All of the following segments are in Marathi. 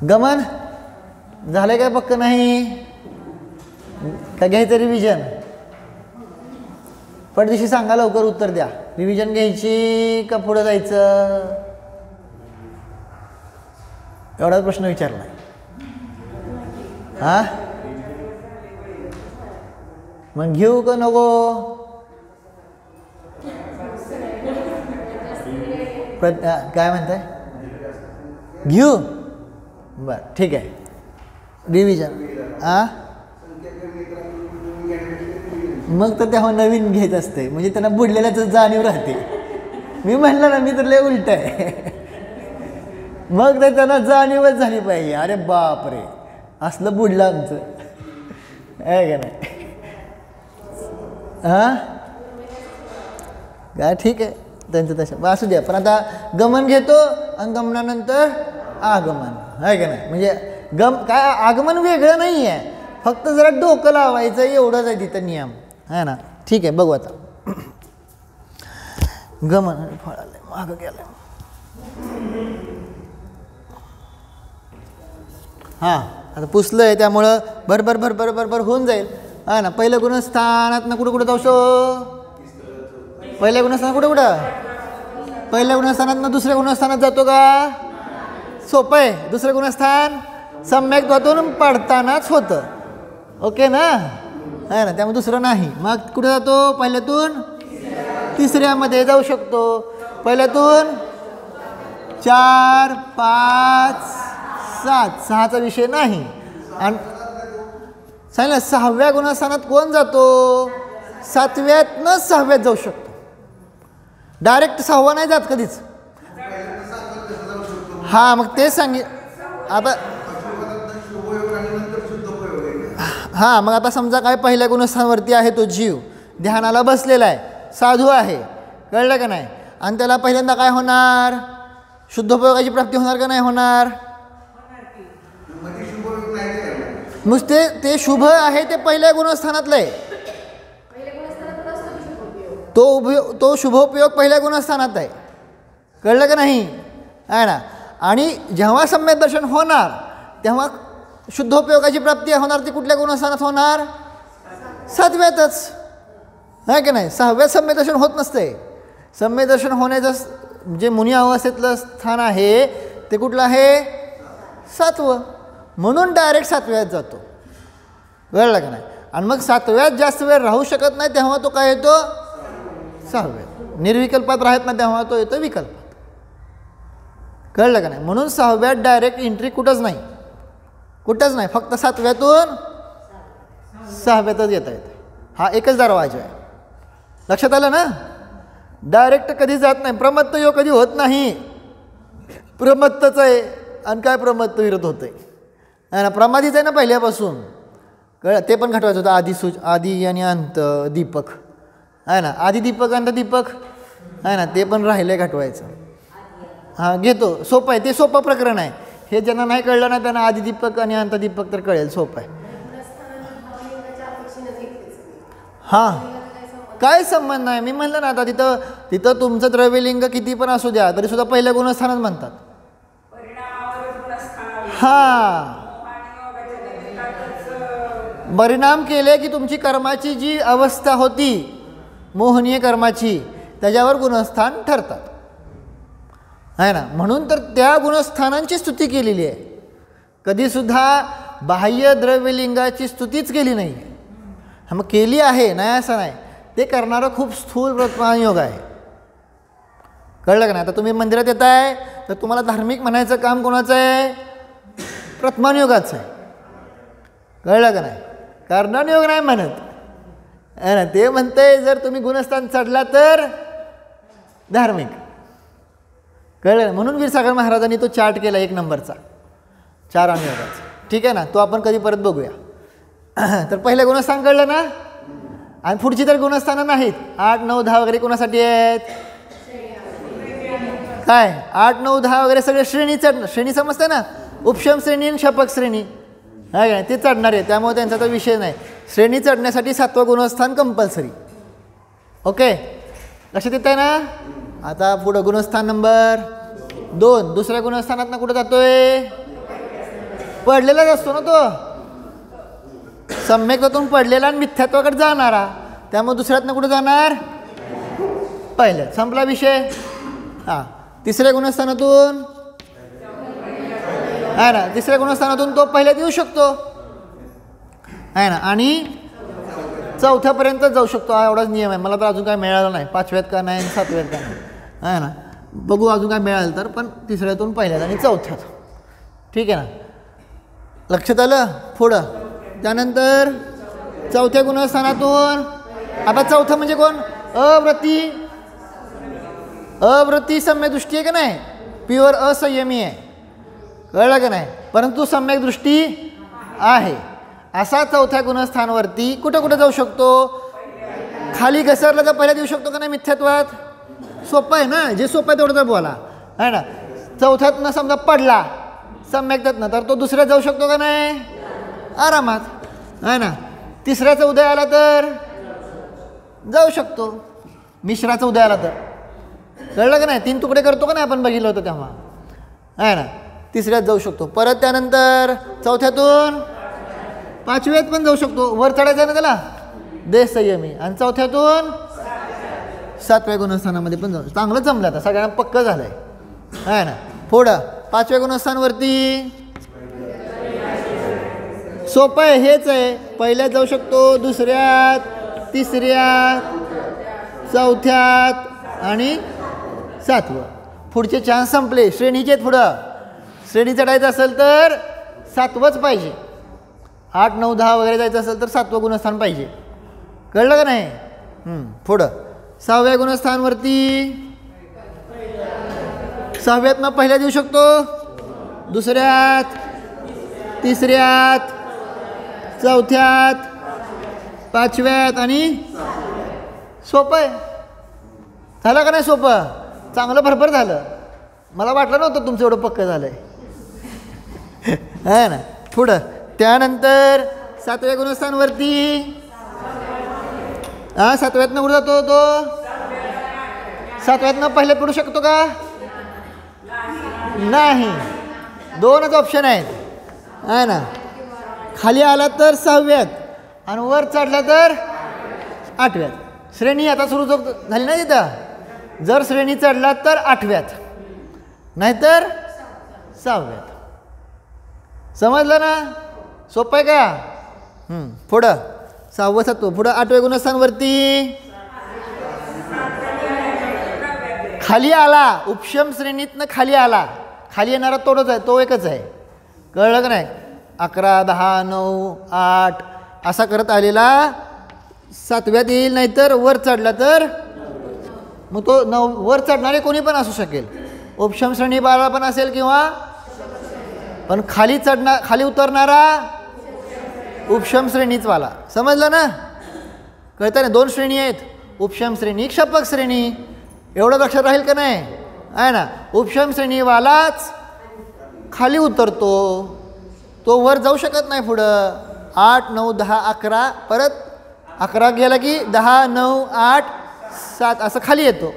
गमन झालं काय पक्क नाही का घ्यायचं रिव्हिजन? पडदिशी सांगा लवकर उत्तर द्या. रिव्हिजन घ्यायची का पुढे जायचं? एवढाच प्रश्न विचारला. हा मग घेऊ का नको? काय म्हणताय? घेऊ. बर ठीक आहे. रिव्हिजन मग तर तेव्हा नवीन घेत असते म्हणजे त्यांना बुडलेल्याच जाणीव राहते. मी म्हणलं ना, मी तर लय उलट आहे. मग तर त्यांना जाणीवच झाली पाहिजे. अरे बापरे असलं बुडलं आमचं आहे का नाही? काय ठीक आहे त्यांचं तसं असू द्या. पण आता गमन घेतो आणि गमनानंतर आगमन आहे का नाही? म्हणजे काय आगमन वेगळं नाही आहे, फक्त जरा डोकं लावायचं एवढंच आहे तिथं नियम आहे ना. ठीक आहे बघू आता. गमन फळालंय मागं गेलं. हां आता पुसलं आहे त्यामुळं भरभर भरभर भरभर होऊन जाईल हा ना. पहिलं गुणस्थानात ना कुठं जाऊ शो? पहिल्या गुणस्थानात कुठं? पहिल्या गुणस्थानात ना दुसऱ्या गुणस्थानात जातो का? सोपं आहे. दुसरं गुणस्थान सम्यक द्वातून पडतानाच होतं. ओके ना आहे ना. त्यामुळे दुसरं नाही. मग कुठे जातो? पहिल्यातून तिसऱ्यामध्ये जाऊ शकतो. पहिल्यातून 4 5 7 6चा विषय नाही. आणि सांगितलं 6व्या गुणस्थानात कोण जातो? 7व्यातनं 6व्यात जाऊ शकतो. डायरेक्ट 6वा नाही जात कधीच. हां मग तेच आता हां मग आता समजा काय पहिल्या गुणस्थानावरती आहे तो जीव ध्यानाला बसलेला आहे, साधू आहे, कळलं का नाही? आणि त्याला पहिल्यांदा काय होणार? शुद्धोपयोगाची प्राप्ती होणार का नाही होणार? मग ते शुभ आहे ते पहिल्या गुणस्थानातलं आहे. तो शुभोपयोग पहिल्या गुणस्थानात आहे, कळलं का नाही आहे ना. आणि जेव्हा सम्यक दर्शन होणार तेव्हा शुद्धोपयोगाची प्राप्ती होणार ती कुठल्या गुणस्थानात होणार? 7व्यातच आहे की नाही. 6व्यात सम्यक दर्शन होत नसते. सम्यक दर्शन होण्याचं जे मुनी अवस्थेतलं स्थान आहे ते कुठलं आहे? 7वं. म्हणून डायरेक्ट 7व्यात जातो, कळलं का नाही. आणि मग 7व्यात जास्त वेळ राहू शकत नाही तेव्हा तो काय येतो? 6व्यात. निर्विकल्पात राहत नाही तेव्हा तो येतो विकल्पात, कळलं का नाही. म्हणून 6व्यात डायरेक्ट एंट्री कुठंच नाही, कुठंच नाही. फक्त 7व्यातून 6व्यातच येता येते. हा एकच दरवाजा आहे. लक्षात आलं ना. डायरेक्ट कधी जात नाही. प्रमत्त योग कधी होत नाही. प्रमत्तच आहे आणि काय प्रमत्त विरत होतं आहे ना. प्रमादीच आहे ना पहिल्यापासून, कळ. ते पण घटवायचं होतं. आदी आणि अंत दीपक आहे ना. आदी दीपक अंत दीपक आहे ना. ते पण राहिले घटवायचं. हां घेतो. सोपं आहे ते. सोपं प्रकरण आहे हे. ज्यांना नाही कळलं ना त्यांना आदी दीपक आणि अंत दीपक तर कळेल. सोपं आहे. हां काय संबंध नाही. मी म्हणलं ना आता तिथं तुमचं द्रव्यलिंग किती पण असू द्या तरी सुद्धा पहिल्या गुणस्थानच म्हणतात. हां परिणाम केले की तुमची कर्माची जी अवस्था होती मोहनीय कर्माची त्याच्यावर गुणस्थान ठरतात आहे ना. म्हणून तर त्या गुणस्थानांची स्तुती केलेली आहे. कधीसुद्धा बाह्य द्रव्यलिंगाची स्तुतीच केली नाही. मग केली आहे नाही असं नाही. ते करणारं खूप स्थूल प्रत्मान योग आहे, कळलं का नाही. आता तुम्ही मंदिरात येत आहे तर तुम्हाला धार्मिक म्हणायचं काम कोणाचं आहे? प्रत्मान योगाचं आहे, कळलं का नाही. कर्णन योग नाही म्हणत आहे ना. ते म्हणते जर तुम्ही गुणस्थान चढला तर धार्मिक, कळलं. म्हणून वीरसागर महाराजांनी तो चार्ट केला 1 नंबरचा 4 अनुयोगाचा. ठीक आहे ना. तो आपण कधी परत बघूया. तर पहिलं गुणस्थान कळलं ना. आणि पुढची तर गुणस्थानं नाहीत. 8 9 10 वगैरे कोणासाठी आहेत? काय 8 9 10 वगैरे सगळे श्रेणी समजते ना. उपशम श्रेणी आणि शपक श्रेणी आहे काय ते चढणार आहे. त्यामुळे त्यांचा तो विषय नाही. श्रेणी चढण्यासाठी 7वं गुणस्थान कंपल्सरी. ओके लक्षात येत आहे ना. आता पुढं गुणस्थान नंबर 2. दुसऱ्या गुणस्थानात कुठं जातोय? पडलेलाच असतो ना तो, सम्यक्त्वातून पडलेला आणि मिथ्यात्वाकडे जाणारा, त्यामुळे दुसऱ्यातनं कुठं जाणार, पहिल्यात. संपला विषय. हां, तिसऱ्या गुणस्थानातून आहे ना, तिसऱ्या गुणस्थानातून तो पहिल्यात येऊ शकतो आहे ना, आणि चौथ्यापर्यंत जाऊ शकतो. हा एवढाच नियम आहे. मला तर अजून काय मिळालं नाही, 5व्यात का नाही, 7व्यात का नाही आहे ना. बघू अजून काय मिळालं तर, पण तिसऱ्यातून पहिल्यात आणि चौथ्यात. ठीक आहे ना, लक्षात आलं. पुढं त्यानंतर चौथ्या गुणस्थानातून, आता चौथं म्हणजे कोण, अवृत्ती सम्यक दृष्टी आहे का नाही, प्युअर असंयमी आहे, कळलं का नाही, परंतु सम्यक दृष्टी आहे. असा चौथ्या गुणस्थानावरती कुठं कुठं जाऊ शकतो, खाली घसरला तर पहिल्यात येऊ शकतो का नाही मिथ्यात्वात. सोपं आहे ना, जे सोपं आहे तेवढं तर बोला आहे ना. चौथ्यातनं समजा पडला सम्यक्त्वातनं, तर तो दुसऱ्यात जाऊ शकतो का नाही, आरामात आहे ना. तिसऱ्याचा उदय आला तर जाऊ शकतो, मिश्राचा उदय आला तर, कळलं का नाही. 3 तुकडे करतो का नाही आपण, बघितलं होतं तेव्हा आहे ना. तिसऱ्यात जाऊ शकतो. परत त्यानंतर चौथ्यातून 5व्यात पण जाऊ शकतो, वर चढायचं ना त्याला, देश संयमी. आणि चौथ्यातून 7व्या गुणस्थानामध्ये पण जाऊ. चांगलं जमलं, आता सगळ्यांना पक्क झालं आहे ना. पुढं 5व्या गुणस्थानावरती सोपं आहे, हेच आहे. पहिल्यात जाऊ शकतो, दुसऱ्यात, तिसऱ्यात, चौथ्यात आणि 7वं. पुढचे चान्स संपले, श्रेणीचे आहेत. पुढं श्रेणी चढायचं असेल तर 7वंच पाहिजे. 8, 9, 10 वगैरे जायचं असेल तर 7वं गुणस्थान पाहिजे, कळलं का नाही. पुढं 6व्या गुणस्थानवरती, 6व्यातनं पहिल्यात येऊ शकतो, दुसऱ्यात, तिसऱ्यात, चौथ्यात, 5व्यात आणि सोपं आहे. झालं का नाही सोपं, चांगलं भरभर झालं. मला वाटलं नव्हतं तुमचं एवढं पक्क झालं आहे ना. पुढं त्यानंतर 7व्या गुणस्थानवरती, 7व्यातनं कुठं जातो तो, 7व्यातनं पहिल्यात पडू शकतो का नाही, 2च ऑप्शन आहेत आहे ना. खाली आला तर 6व्यात आणि वर चढला तर 8व्यात. श्रेणी आता सुरू झाली ना तिथं, जर श्रेणी चढला तर 8व्यात, नाहीतर 6व्यात. समजलं ना, सोपं आहे का. पुढं 6वं 7वं. पुढं 8व्या गुणस्थानवरती खाली आला, उपशम श्रेणीतनं खाली आला, खाली येणारा तोडच आहे, तो एकच आहे, कळलं का नाही. 11, 10, 9, 8 असा करत आलेला 7व्यात येईल, नाहीतर वर चढला तर मग तो वर चढणारे कोणी पण असू शकेल, उपशम श्रेणी बाळा पण असेल किंवा, पण खाली उतरणारा उपशम श्रेणीचवाला. समजलं ना, कळतं ना. 2 श्रेणी आहेत, उपशम श्रेणी, क्षपक श्रेणी. एवढं लक्षात राहील का नाही आहे ना. उपशम श्रेणीवालाच खाली उतरतो, तो वर जाऊ शकत नाही. पुढं 8, 9, 10, 11, परत 11 गेला की 10, 9, 8, 7 असं खाली येतो,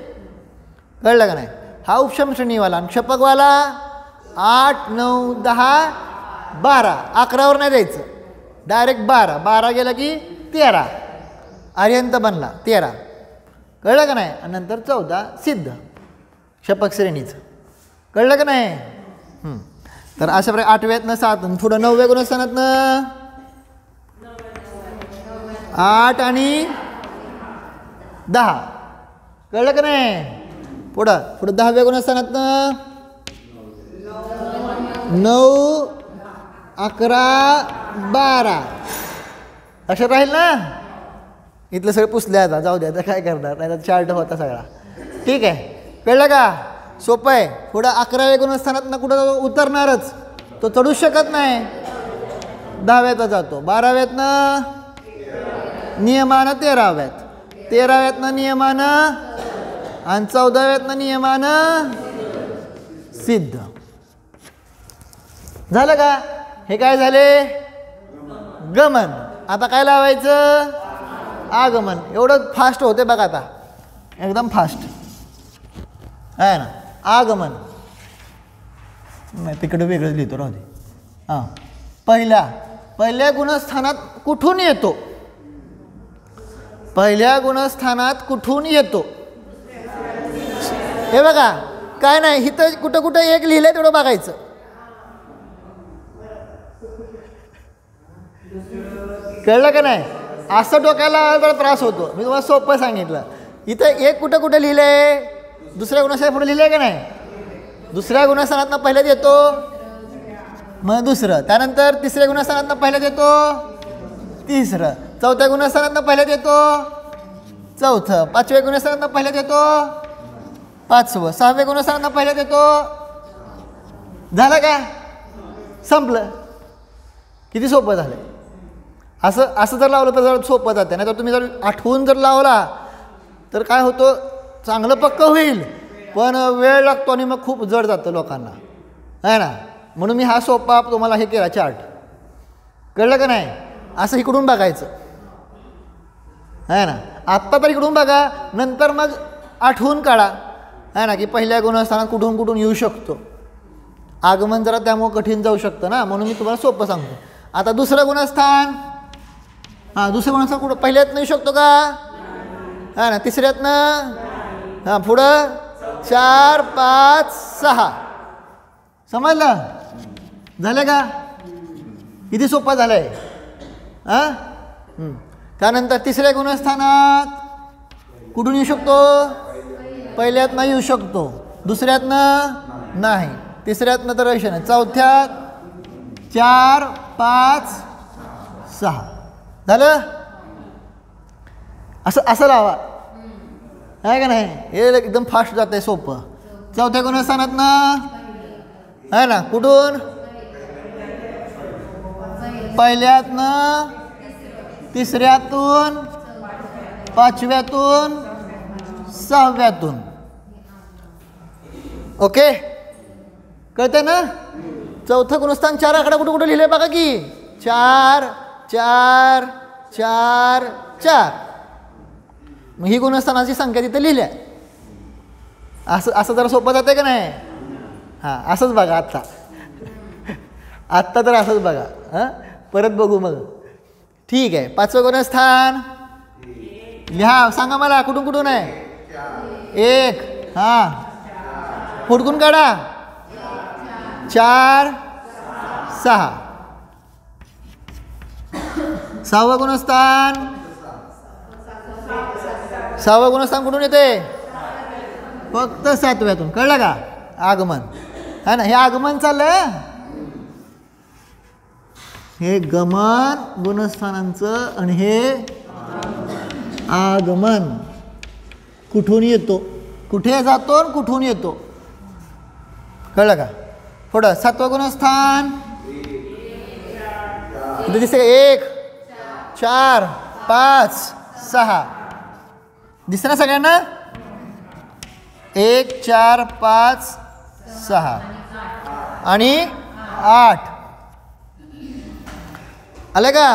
कळलं का नाही. हा उपशम श्रेणीवाला. आणि क्षपकवाला 8, 9, 10, 12, 11वर नाही जायचं, डायरेक्ट 12, 12 गेला की 13, आर्यंत बनला 13, कळलं का नाही. आणि नंतर 14 सिद्ध, क्षपक श्रेणीचं, कळलं का नाही. तर अशा प्रकारे 8व्यातनं 7, पुढं 9व्या गुणस्थानातनं 8 आणि 10, कळलं का नाही. पुढं 10व्या गुणस्थानातनं 9, 11, 12 लक्षात राहील ना. इथलं सगळं पुसले आता, जाऊ द्या, आता काय करणार, नाही तर चार्ट होता सगळा. ठीक आहे, कळलं का, सोपं आहे. पुढं 11व्या गुणस्थानातनं कुठं उतरणारच, तो चढूच शकत नाही, 10व्यात जातो. 12व्यातनं नियमानं 13व्यात, 13व्यातनं नियमानं, आणि 14व्यातनं नियमानं सिद्ध. झालं का. हे काय झाले, गमन. आता काय लावायचं, आगमन. एवढं फास्ट होते बघा, आता एकदम फास्ट आहे ना. आगमन नाही, तिकडे वेगळंच लिहितो, राहू दे. हां, पहिल्या गुणस्थानात कुठून येतो? पहिल्या गुणस्थानात कुठून येतो? हे बघा, काय नाही, इथं कुठं कुठं एक लिहिलंय तेवढं बघायचं. कळलं का नाही? असं डोक्याला जरा त्रास होतो. मी तुम्हाला सोपं सांगितलं. इथं एक कुठं कुठं लिहिलंय, दुसऱ्या गुणस्थानात पुढे लिहिलंय का नाही? दुसऱ्या गुणस्थानातनं पहिल्यात येतो, मग दुसरं, त्यानंतर तिसऱ्या गुणस्थानातनं पहिल्यात येतो, तिसरं, चौथ्या गुणस्थानातनं पहिल्यात येतो, चौथं, पाचव्या गुणस्थानातनं पहिल्यात येतो, पाचवं, सहाव्या गुणस्थानातनं पहिल्यात येतो. झालं का? संपलं. किती सोपं झालं. असं जर लावलं तर जर सोपं जातं. नाही तर तुम्ही जर आठवून जर लावला तर काय होतं, चांगलं पक्क होईल पण वेळ लागतो आणि मग खूप जड जातं लोकांना, आहे ना. म्हणून मी हा सोपा तुम्हाला हे केला चार्ट. कळलं का नाही? असं इकडून बघायचं, आहे ना. आत्ता तर इकडून बघा, नंतर मग आठवून काढा, आहे ना, की पहिल्या गुणस्थानात कुठून कुठून येऊ शकतो. आगमन जरा त्यामुळं कठीण जाऊ शकतं ना, म्हणून मी तुम्हाला सोपं सांगतो. आता दुसरं गुणस्थान, हां, दुसरं गुणस्थान कुठं? पहिल्यातनं येऊ शकतो का? हा ना. तिसऱ्यातनं, हां, पुढं 4, 5, 6. समजलं? झालं का? किती सोपं झालं आहे. हां. त्यानंतर तिसऱ्या गुणस्थानात कुठून येऊ शकतो? पहिल्यातनं येऊ शकतो, दुसऱ्यातनं नाही, तिसऱ्यातनं तर विषय नाही, चौथ्यात 4, 5, 6. झालं? असं लावा, आहे का नाही? हे एकदम फास्ट जात आहे, सोपं. चौथ्या गुणस्थानातनं, आहे ना, कुठून? पहिल्यातनं, तिसऱ्यातून, पाचव्यातून, सहाव्यातून. ओके, कळतं ना? चौथं गुणस्थान 4 आकडा कुठं कुठं लिहिले बघा की. 4, 4, 4, 4. मग ही गुणस्थानाची संख्या तिथे लिहिल्या. असं जरा सोपं जातं का नाही? हां, असंच बघा. आत्ता तर असंच बघा. हां, परत बघू मग. ठीक आहे. पाचवं गुणस्थान लिहा, सांगा मला कुठून कुठून आहे? 1, हां, फुटकून काढा. 4, 6. सहावं गुणस्थान, सहावं गुणस्थान कुठून येते? फक्त 7व्यातून. कळलं का? आगमन, है ना. हे आगमन चाललं, हे गमन गुणस्थानांचं, आणि हे आगमन. कुठून येतो, कुठे जातो, कुठून येतो. कळलं का? पुढं 7वं गुणस्थान इथे दिसते. 1, 4, 5, 6. दिसतं ना सगळ्यांना? 1, 4, 5, 6 आणि 8. आलं का?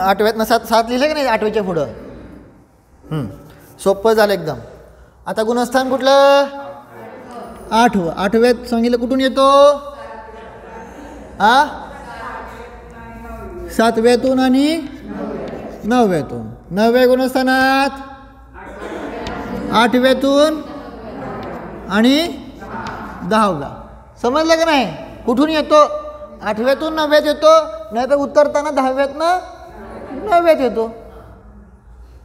8व्यातनं 7 लिहिलं का नाही? 8व्याच्या पुढं. सोपं झालं एकदम. आता गुणस्थान कुठलं? 8वं. 8व्यात सांगितलं कुठून येतो? 7व्यातून आणि 9व्यातून. 9व्या गुणस्थानात 8व्यातून आणि 10व्या. समजलं का नाही? कुठून येतो? 8व्यातून 9व्यात येतो, नाही तर उतरताना 10व्यातनं 9व्यात येतो.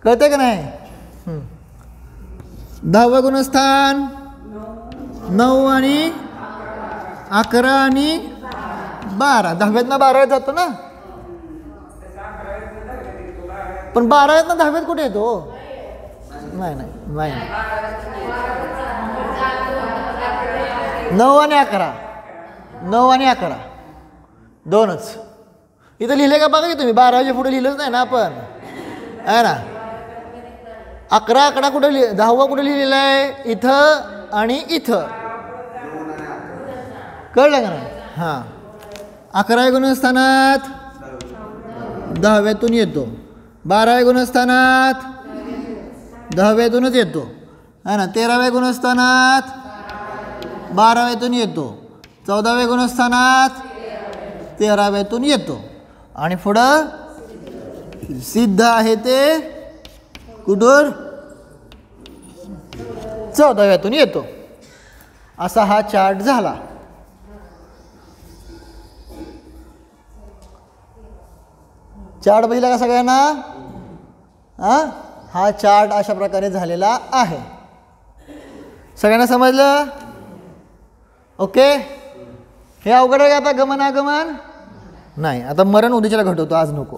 कळते का नाही? 10वं गुणस्थान 9 आणि 11 आणि 12. 10व्यातनं 12व्यात जातो ना, पण 12व्यातनं 10व्यात कुठे येतो? नाही नाही नाही. 9 आणि 11, 9 आणि 11 दोनच. इथं लिहिले का बघा की तुम्ही? 12च्या पुढे लिहिलंच नाही ना आपण, आहे ना. 11 आकडा कुठे 10वा कुठे लिहिलेला आहे? इथं आणि इथं. कळलं का नाही? हां. 11व्या गुणस्थानात 10व्यातून येतो, 12व्या गुणस्थानात 10व्यातूनच येतो, है ना. 13व्या गुणस्थानात 12व्यातून येतो, 14व्या गुणस्थानात 13व्यातून येतो. आणि पुढं सिद्ध आहे ते कुठून 14व्यातून येतो. असा हा चार्ट झाला. चार्ट बघितला का सगळ्यांना? हा चार्ट अशा प्रकारे झालेला आहे. सगळ्यांना समजलं? ओके. हे अवघड आहे आता गमनागमन नाही. आता मरण उद्याच्याला घटवतो, आज नको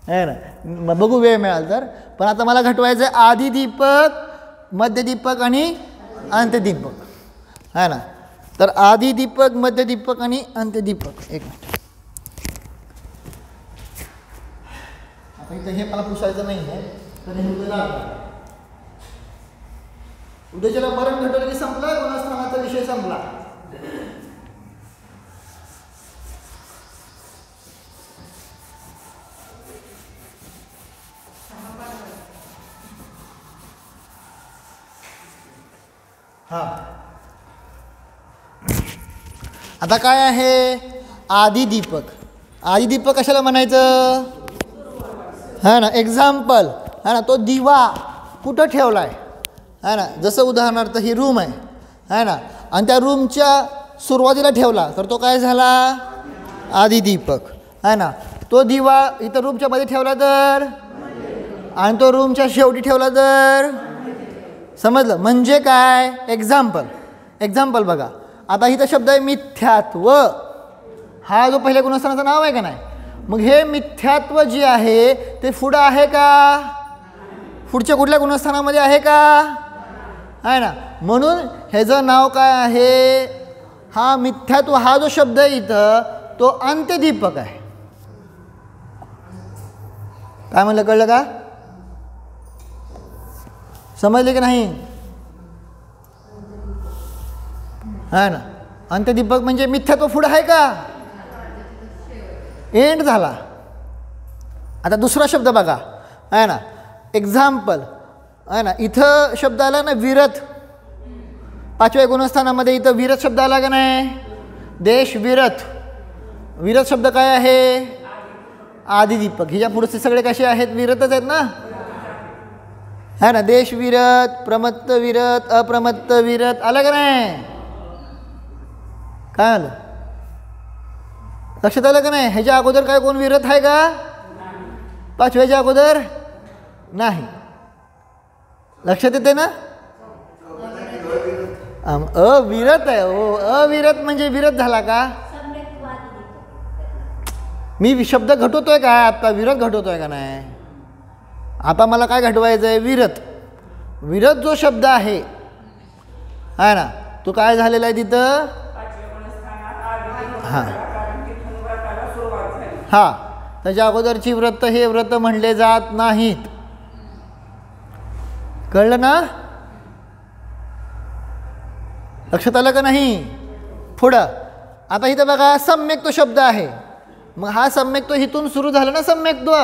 आहे ना. बघू वेळ मिळाल तर. पण आता मला घटवायचं आहे आधी दीपक, मध्य दीपक आणि अंत्यदीपक आहे ना. तर आधी दीपक, मध्य दीपक आणि अंत्यदीपक. एक मिनिट. आता इथं हे मला पुसायचं नाही आहे, तर हे उद्याच्याला मरण घटवलं की संपला, गुणस्थानाचा विषय संपला. हा आता काय आहे आधी दीपक. आधी दीपक कशाला म्हणायचं? है ना, एक्झाम्पल है ना. तो दिवा कुठं ठेवला आहे है ना. जसं उदाहरणार्थ ही रूम आहे ना, आणि त्या रूमच्या सुरुवातीला ठेवला तर तो काय झाला? आधी दीपक है ना. तो दिवा इथं रूमच्या मध्ये ठेवला तर, आणि तो रूमच्या शेवटी ठेवला तर, समजलं? म्हणजे काय? एक्झाम्पल बघा. आता इथं शब्द आहे मिथ्यात्व. हा जो पहिल्या गुणस्थानाचं नाव आहे का नाही, मग हे मिथ्यात्व जे आहे ते पुढं आहे का? पुढच्या कुठल्या गुणस्थानामध्ये आहे का? आहे ना. म्हणून ह्याचं नाव काय आहे? हा मिथ्यात्व हा जो शब्द आहे इथं तो अंत्यदीपक आहे. काय म्हणलं, कळलं का? समजले की नाही? है ना. अंत्यदीपक म्हणजे मिथ्यात्व पुढं आहे का? एंड झाला. आता दुसरा शब्द बघा आहे ना, एक्झाम्पल आहे ना. इथं शब्द आला ना विरत, 5व्या गुणस्थानामध्ये इथं विरत शब्द आला का नाही? देश विरत. विरत शब्द काय आहे? आधी दीपक. हिच्या पुढचे सगळे कसे आहेत? विरतच आहेत ना, है ना. देश विरत, प्रमत्त विरत, अप्रमत्त विरत. आलं का नाही? काय आलं? लक्षात आलं का नाही? ह्याच्या अगोदर काय कोण विरत आहे का? 5व्याच्या अगोदर नाही. लक्षात येते ना? अविरत आहे. हो, अविरत म्हणजे विरत झाला का? मी शब्द घटवतोय काय आता? विरत घटवतोय का नाही? आता मला काय घटवायचं आहे? विरत. विरत जो शब्द आहे ना, तो काय झालेला आहे तिथं? हां त्याच्या अगोदरची व्रत हे व्रत म्हणले जात नाहीत. कळलं ना? लक्षात आलं का नाही? पुढं आता इथं बघा सम्यक तो शब्द आहे. मग हा सम्यक तो इथून सुरू झाला ना, सम्यक्त्व.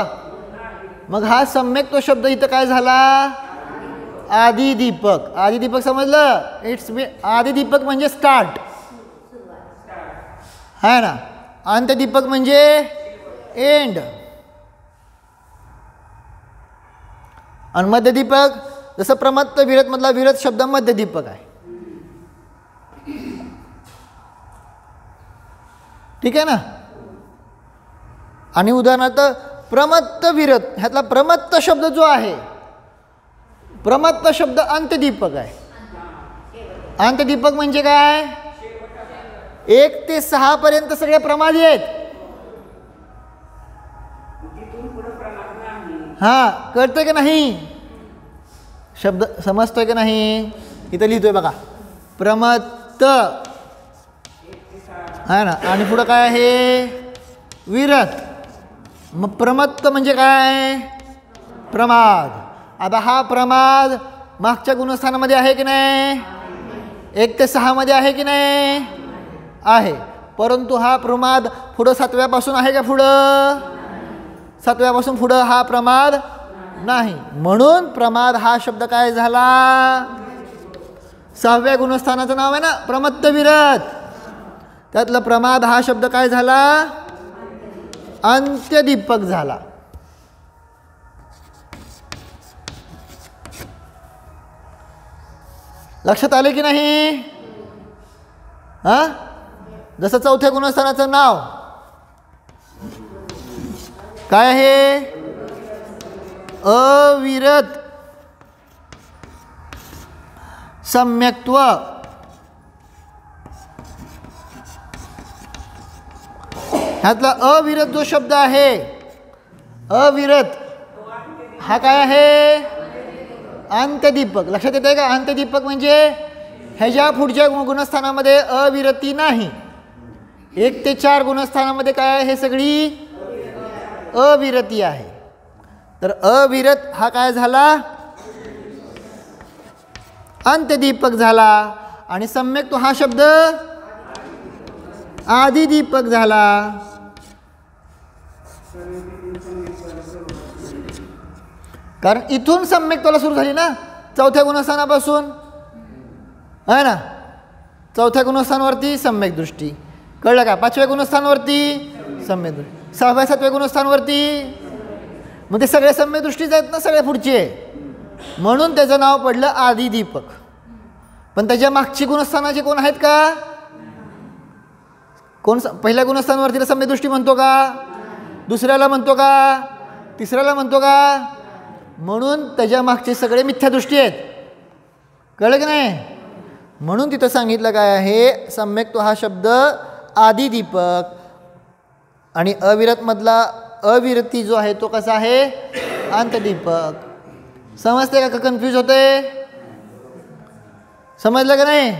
मग हा सम्यक तो शब्द इथं काय झाला? आधी दीपक. आधी दीपक समजलं? इट्स आधी दीपक म्हणजे स्टार्ट है ना. अंत्यदीपक म्हणजे एंड. आणि मध्यदीपक जसं प्रमत्त विरत मधला विरत शब्द मध्यदीपक आहे. ठीक आहे ना. आणि उदाहरणार्थ प्रमत्त विरत ह्यातला प्रमत्त शब्द जो आहे, प्रमत्त शब्द अंत्यदीपक आहे. अंत्यदीपक म्हणजे काय? 1 ते 6 पर्यंत सगळे प्रमादी आहेत. हां कळतंय का नाही? शब्द समजतोय का नाही? इथं लिहितोय बघा प्रमत्त है ना. आणि पुढं काय आहे? विरत. मग प्रमत्त म्हणजे काय? प्रमाद. आता हा प्रमाद मागच्या गुणस्थानामध्ये आहे की नाही? 1 ते 6 मध्ये आहे की नाही? आहे. परंतु हा प्रमाद पुढं 7व्यापासून आहे का? पुढं 7व्यापासून पुढं हा प्रमाद नाही. म्हणून प्रमाद हा शब्द काय झाला? 6व्या गुणस्थानाचं नाव आहे ना प्रमत्त विरत. त्यातला प्रमाद हा शब्द काय झाला? अंत्यदीपक झाला. लक्षात आले की नाही? हा, जसं चौथ्या गुणस्थानाचं नाव काय आहे? अविरत सम्यक्त्व. ह्यातला अविरत जो शब्द आहे, अविरत हा काय आहे? अंत्यदीपक. लक्षात येते का? अंत्यदीपक म्हणजे ह्याच्या पुढच्या गुणस्थानामध्ये अविरती नाही. 1 ते 4 गुणस्थानामध्ये काय आहे? हे सगळी अविरती आहे. तर अविरत हा काय झाला? अंत्यदीपक झाला. आणि सम्यक तो हा शब्द आदिदीपक झाला. कारण इथून सम्यक्तला सुरू झाली ना, चौथ्या गुणस्थानापासून आहे ना. चौथ्या गुणस्थानावरती सम्यक दृष्टी, कळलं का? 5व्या गुणस्थानावरती सम्यक दृष्टी, 6व्या 7व्या गुणस्थानावरती. मग ते सगळे सम्यक दृष्टीच आहेत ना, सगळे पुढचे, म्हणून त्याचं नाव पडलं आदिदीपक. पण त्याच्या मागची गुणस्थानाचे कोण आहेत का? कोण? पहिल्या गुणस्थानावरतीला सम्यक दृष्टी म्हणतो का? दुसऱ्याला म्हणतो का? तिसऱ्याला म्हणतो का? म्हणून त्याच्या मागचे सगळे मिथ्यादृष्टी आहेत. कळलं की नाही? म्हणून तिथं सांगितलं काय आहे? सम्यक तो हा शब्द आदिदीपक. आणि अविरत मधला अविरती जो आहे तो कसा आहे? अंतदीपक. समजते का? कन्फ्यूज होते? समजलं का नाही?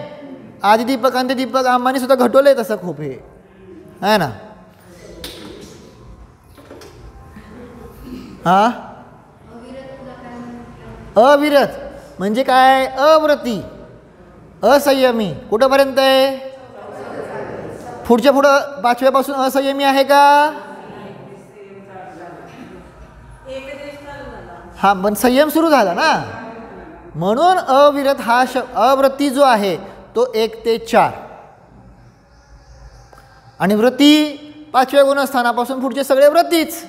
आदिदीपक अंत्यदीपक आम्हाने सुद्धा घटवलंय तसं खूप, हे आहे ना. हा, अविरत म्हणजे काय? अव्रती, असंयमी. कुठंपर्यंत आहे? पुढच्या पुढं 5व्यापासून असंयमी आहे का? हा, पण संयम सुरू झाला ना, म्हणून अविरत हा अव्रती जो आहे तो 1 ते 4. आणि व्रती 5व्या गुणस्थानापासून पुढचे सगळे व्रतीच.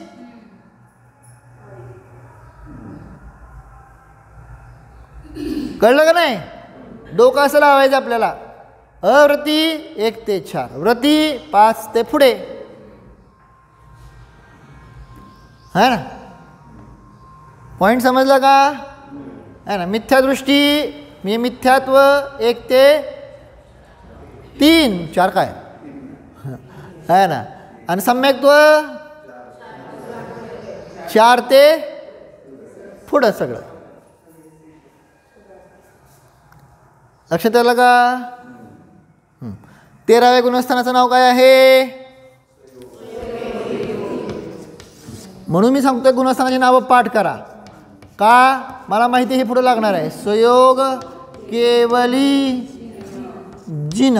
कळलं का नाही? डोकं असं लावायचं आपल्याला. अव्रती 1 ते 4, व्रती 5 ते पुढे, है ना. पॉइंट समजला का? है ना. मिथ्यादृष्टी म्हणजे मिथ्यात्व 1 ते 3, 4 काय है ना. आणि सम्यक्त्व 4 ते पुढं सगळं. लक्षात आलं का? 13व्या गुणस्थानाचं नाव काय आहे? म्हणून मी सांगतोय गुणस्थानाची नावं पाठ करा. का? मला माहिती हे पुढे लागणार आहे. संयोग, केवली, जिन.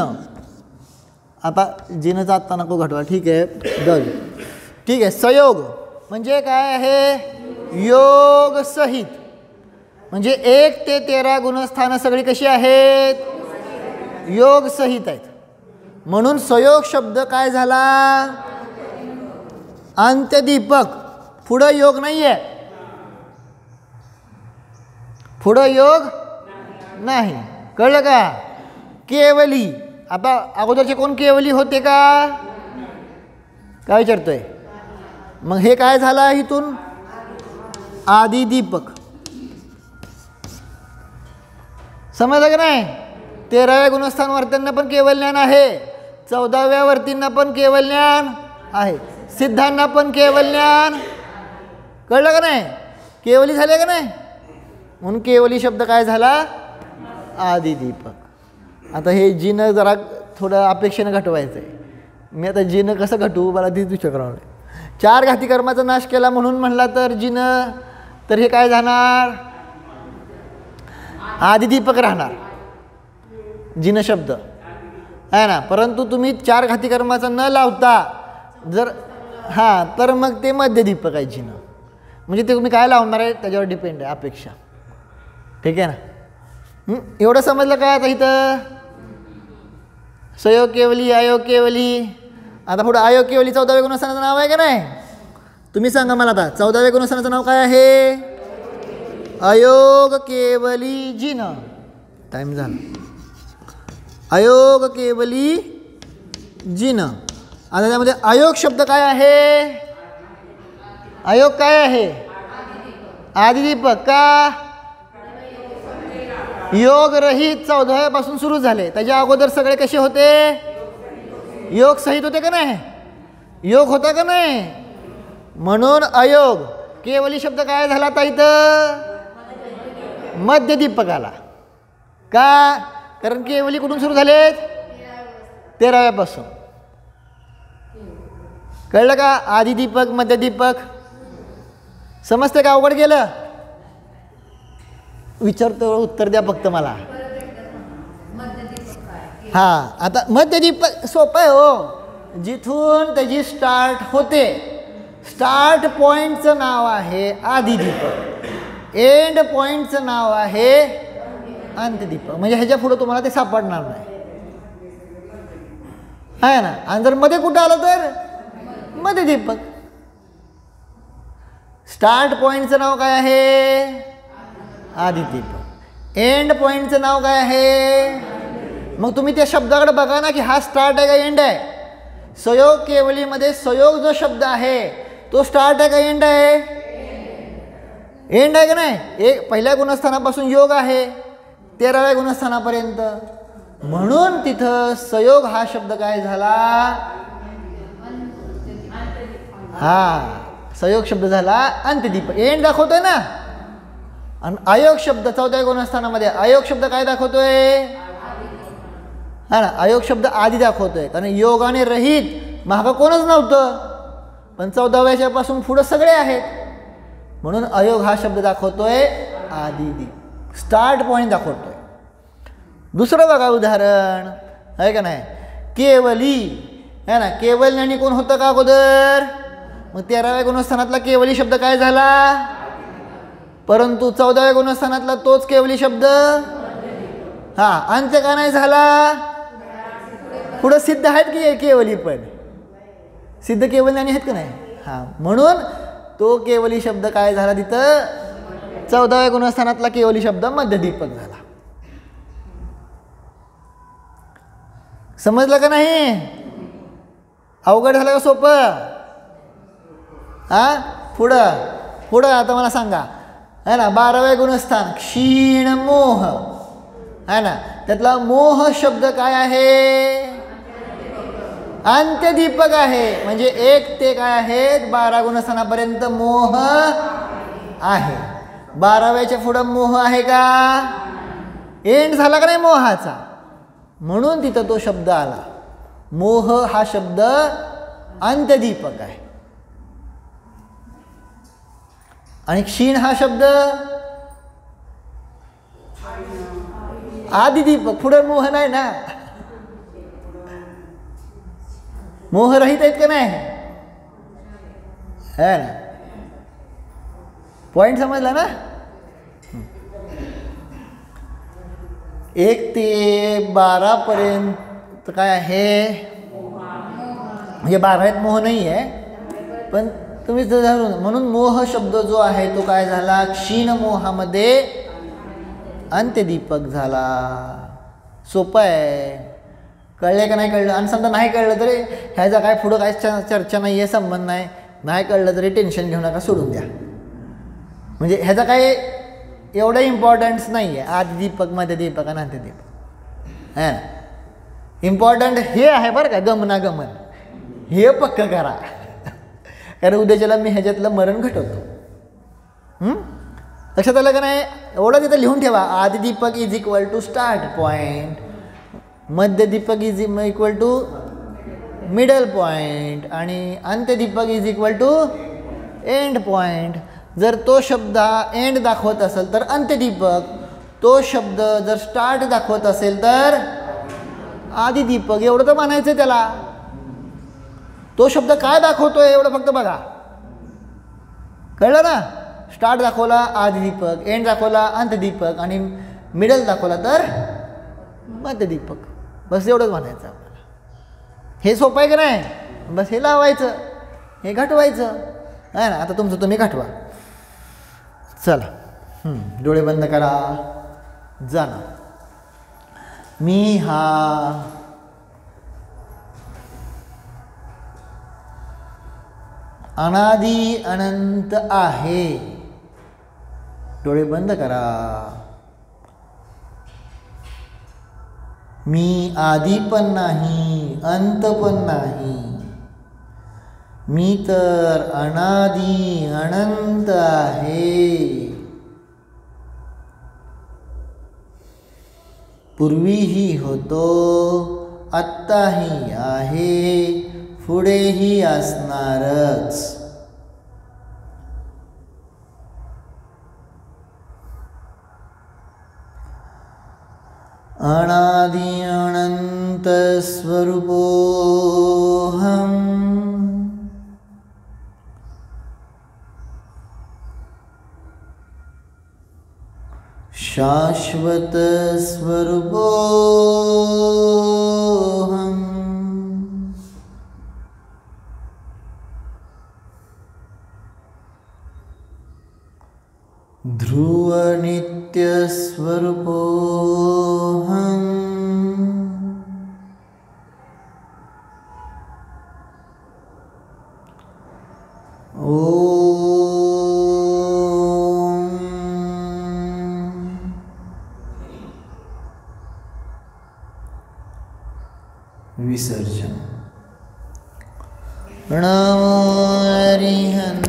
आता जिनचा आत्ता नको घटवा, ठीक आहे, गज. ठीक आहे. संयोग म्हणजे काय आहे? योग सहित. म्हणजे 1 ते 13 गुणस्थानं सगळी कशी आहेत? योग सहित आहेत. म्हणून संयोग शब्द काय झाला? अंत्यदीपक. पुढं योग नाही आहे, पुढं योग नाही. कळलं का? केवली. आता अगोदरचे कोण केवली होते का? काय विचारतोय? मग हे काय झालं इथून? आदिदीपक. समजलं का नाही? 13व्या गुणस्थान वर्त्यांना पण केवल ज्ञान आहे, 14व्या वर्तींना पण केवल ज्ञान आहे, सिद्धांना पण केवल ज्ञान. कळलं का नाही? केवली झाले का नाही? म्हणून केवली शब्द काय झाला? आदिदीपक. आता हे जिनं जरा थोडं अपेक्षेनं घटवायचं आहे. मी आता जिनं कसं घटवू मला तीच विचार करावं लागेल. 4 घाती कर्माचा नाश केला म्हणून म्हणला तर जिनं, तर हे काय जाणार? आदिदीपक राहणार जिन शब्द, आहे ना. परंतु तुम्ही 4 घाती कर्माचा न लावता जर तर मग ते मध्यदीपक आहे जिन. म्हणजे ते तुम्ही काय लावणार आहे त्याच्यावर डिपेंड आहे अपेक्षा. ठीक आहे ना. एवढं समजलं का आता इथं? सयोग केवली, अयोग केवली. आता पुढं अयोग केवली 14व्या गुणस्थानाचं नाव आहे का नाही? तुम्ही सांगा मला आता 14व्या गुणस्थानाचं नाव काय आहे? अयोग केवली जिन. टाइम झाला. अयोग केवली जिन. आता त्यामध्ये अयोग शब्द काय आहे? अयोग काय आहे? आदिदीपक. का? योग रहित 14व्या पासून सुरू झाले. त्याच्या अगोदर सगळे कसे होते? योग सहित होते का नाही? योग होता का नाही? म्हणून अयोग केवली शब्द काय झाला आता इथं? मध्यदीपक आला. का? कारण केवली कुठून सुरू झालेत? 13व्या पासून. कळलं का? आदिदीपक, मध्यदीपक. समजते का? अवघड गेलं? विचारतो, उत्तर द्या फक्त मला. हां, आता मध्यदीपक सोपं आहे हो. जिथून त्याची स्टार्ट होते, स्टार्ट पॉईंटचं नाव आहे आदिदीपक, एंड पॉईंटचं नाव आहे अंत्यदीपक. म्हणजे ह्याच्या पुढे तुम्हाला ते सापडणार नाही, आहे ना. आणि जर मध्ये कुठं आलं तर मध्यदीपक. स्टार्ट पॉईंटचं नाव काय आहे? आदिदीपक. एंड पॉईंटचं नाव काय आहे? मग तुम्ही त्या शब्दाकडे बघा ना की हा स्टार्ट आहे का एंड आहे? सयोग केवलीमध्ये सयोग जो शब्द आहे तो स्टार्ट आहे का एंड आहे? एंड आहे का नाही? एक पहिल्या गुणस्थानापासून योग आहे 13व्या गुणस्थानापर्यंत. म्हणून तिथं सयोग हा शब्द काय झाला? हा, सयोग शब्द झाला अंत्यदीपक. एंड दाखवतोय ना. आणि अयोग शब्द 14व्या गुणस्थानामध्ये अयोग शब्द काय दाखवतोय? हा ना, अयोग शब्द आधी दाखवतोय. कारण योगाने रहित महाग कोणच नव्हतं, पण 14व्याच्या पासून पुढं सगळे आहेत. म्हणून अयोग हा शब्द दाखवतोय आदिदी, स्टार्ट पॉईंट दाखवतोय. दुसरं बघा उदाहरण आहे का नाही? केवली आहे ना. केवल आणि कोण होतं का अगोदर? मग 13व्या गुणस्थानातला केवली शब्द काय झाला? परंतु 14व्या गुणस्थानातला तोच केवली शब्द हा अंत्य का नाही झाला? पुढं सिद्ध आहेत की केवली, पण सिद्ध केवली आणि आहेत का नाही? हा, म्हणून तो केवली शब्द काय झाला तिथं? 14व्या गुणस्थानातला केवली शब्द मध्यदीपक झाला. समजलं का नाही? अवघड झालं का सोपं? हा, पुढं पुढं आता मला सांगा, है ना. 12व्या गुणस्थान क्षीण मोह है ना. त्यातला मोह शब्द काय आहे? अंत्यदीपक आहे. म्हणजे 1 ते काय आहेत 12 गुणस्थानापर्यंत मोह आहे. 12व्याच्या पुढं मोह आहे का? एंड झाला का नाही मोहाचा? म्हणून तिथं तो शब्द आला. मोह हा शब्द अंत्यदीपक आहे. आणि क्षीण हा शब्द आदिदीपक. पुढं मोह नाही ना. मोहरहित आहेत का नाही? है ना. पॉइंट समजला ना? 1 ते 12 पर्यंत काय आहे? म्हणजे 12 मोह नाही आहे, पण तुम्ही धरून. म्हणून मोह शब्द जो आहे तो काय झाला? क्षीण मोहामध्ये अंत्यदीपक झाला. सोपं आहे. कळले का नाही कळलं? आणि समजा नाही कळलं तरी ह्याचा काय पुढं काय चर्चा नाही आहे, संबंध नाही. नाही कळलं तरी टेन्शन घेऊ नका, सोडून द्या. म्हणजे ह्याचा काय एवढं इम्पॉर्टन्स नाही आहे. आदिदीपक, मध्यदीपक आणि अंत्यदीपक. हां, इम्पॉर्टंट हे आहे बरं का, गमनागमन हे पक्क करा. कारण उद्याच्याला मी ह्याच्यातलं मरण घटवतो. लक्षात आलं का नाही? एवढं तिथं लिहून ठेवा. आदिदीपक is equal to start point, मध्यदीपक is equal to middle point आणि अंत्यदीपक is equal to end point. जर तो शब्द एंड दाखवत असेल तर अंत्यदीपक, तो शब्द जर स्टार्ट दाखवत असेल तर आदिदीपक. एवढं तर म्हणायचं त्याला. तो शब्द काय दाखवतोय एवढं फक्त बघा. कळलं ना? स्टार्ट दाखवला आदिदीपक, एंड दाखवला अंत्यदीपक आणि मिडल दाखवला तर मध्यदीपक. बस एवढंच म्हणायचं. हे सोपं आहे का नाही? बस हे लावायचं, हे घटवायचं आहे ना. आता तुमचं तुम्ही घटवा. चला डोळे बंद करा. जाणं मी हा अनादि अनंत आहे. डोळे बंद करा. मी आदी पण नाही, अंत पण नाही. मी तर अनादि अनंत आहे. पूर्वीही होतो, आत्ताही आहे, पुढेही असणारच. अनादि अनंत स्वरूपोऽहम्. शाश्वत स्वरूपोऽहम्. ध्रुव नित्य स्वरूपोऽहम्. विसर्जन. नमो हरिहं.